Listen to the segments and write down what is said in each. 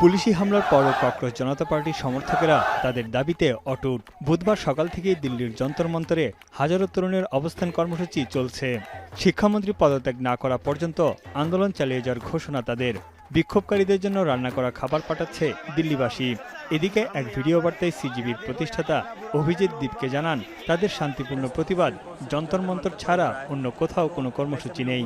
পুলিশি হামলার পরও ককরোচ জনতা পার্টির সমর্থকেরা তাদের দাবিতে অটুট। বুধবার সকাল থেকেই দিল্লির যন্তর মন্তরে হাজারো তরুণের অবস্থান কর্মসূচি চলছে। শিক্ষামন্ত্রী পদত্যাগ না করা পর্যন্ত আন্দোলন চালিয়ে যাওয়ার ঘোষণা তাদের। বিক্ষোভকারীদের জন্য রান্না করা খাবার পাঠাচ্ছে দিল্লিবাসী। এদিকে এক ভিডিও বার্তায় সিজিবির প্রতিষ্ঠাতা অভিজিৎ দীপকে জানান, তাদের শান্তিপূর্ণ প্রতিবাদ যন্তর মন্তর ছাড়া অন্য কোথাও কোনো কর্মসূচি নেই।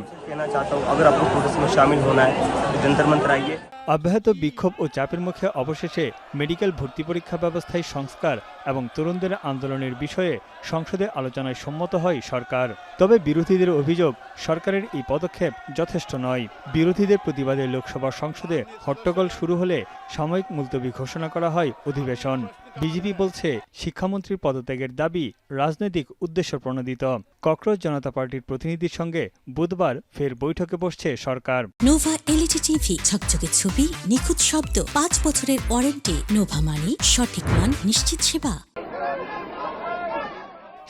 অব্যাহত বিক্ষোভ ও চাপের মুখে অবশেষে মেডিকেল ভর্তি পরীক্ষা ব্যবস্থায় সংস্কার এবং তরুণদের আন্দোলনের বিষয়ে সংসদে আলোচনায় সম্মত হয় সরকার। তবে বিরোধীদের অভিযোগ, সরকারের এই পদক্ষেপ যথেষ্ট নয়। বিরোধীদের প্রতিবাদে লোকসভা সংসদে হট্টগোল শুরু হলে সাময়িক মুলতবি ঘোষণা করা হয় অধিবেশন। বিজেপি বলছে, শিক্ষামন্ত্রীর পদত্যাগের দাবি রাজনৈতিক উদ্দেশ্য প্রণোদিত। ককরোচ জনতা পার্টির প্রতিনিধির সঙ্গে বুধবার ফের বৈঠকে বসছে সরকার। নোভা এলইডি টিভি, ঝকঝকে ছবি, নিখুঁত শব্দ, 5 বছরের ওয়ারেন্টি। নোভা মানে সঠিক মান, নিশ্চিত সেবা।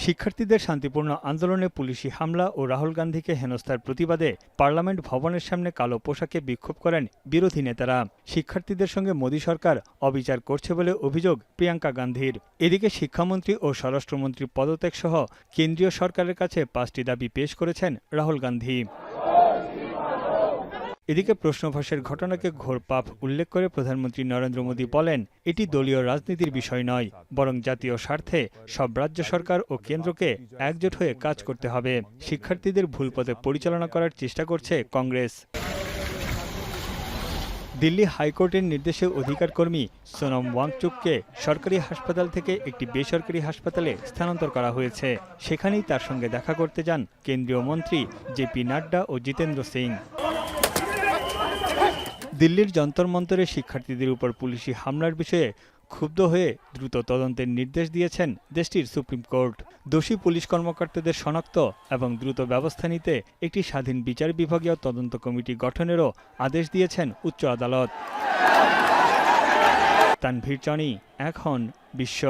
শিক্ষার্থীদের শান্তিপূর্ণ আন্দোলনে পুলিশি হামলা ও রাহুল গান্ধীকে হেনস্থার প্রতিবাদে পার্লামেন্ট ভবনের সামনে কালো পোশাকে বিক্ষোভ করেন বিরোধী নেতারা। শিক্ষার্থীদের সঙ্গে মোদী সরকার অবিচার করছে বলে অভিযোগ প্রিয়াঙ্কা গান্ধীর। এদিকে শিক্ষামন্ত্রী ও স্বরাষ্ট্রমন্ত্রী পদত্যাগ সহ কেন্দ্রীয় সরকারের কাছে 5টি দাবি পেশ করেছেন রাহুল গান্ধী। এদিকে প্রশ্নভাসের ঘটনাকে ঘোর পাপ উল্লেখ করে প্রধানমন্ত্রী নরেন্দ্র মোদী বলেন, এটি দলীয় রাজনীতির বিষয় নয়, বরং জাতীয় স্বার্থে সব রাজ্য সরকার ও কেন্দ্রকে একজোট হয়ে কাজ করতে হবে। শিক্ষার্থীদের ভুল পথে পরিচালনা করার চেষ্টা করছে কংগ্রেস। দিল্লি হাইকোর্টের নির্দেশে অধিকার কর্মী সোনম ওয়াংচুককে সরকারি হাসপাতাল থেকে একটি বেসরকারি হাসপাতালে স্থানান্তর করা হয়েছে। সেখানেই তার সঙ্গে দেখা করতে যান কেন্দ্রীয় মন্ত্রী জেপি নাড্ডা ও জিতেন্দ্র সিং। দিল্লির যন্তর মন্তরে শিক্ষার্থীদের উপর পুলিশি হামলার বিষয়ে ক্ষুব্ধ হয়ে দ্রুত তদন্তের নির্দেশ দিয়েছেন দেশটির সুপ্রিম কোর্ট। দোষী পুলিশ কর্মকর্তাদের শনাক্ত এবং দ্রুত ব্যবস্থা নিতে একটি স্বাধীন বিচার বিভাগীয় তদন্ত কমিটি গঠনেরও আদেশ দিয়েছেন উচ্চ আদালত। তানভীর চনি, এখন বিশ্ব।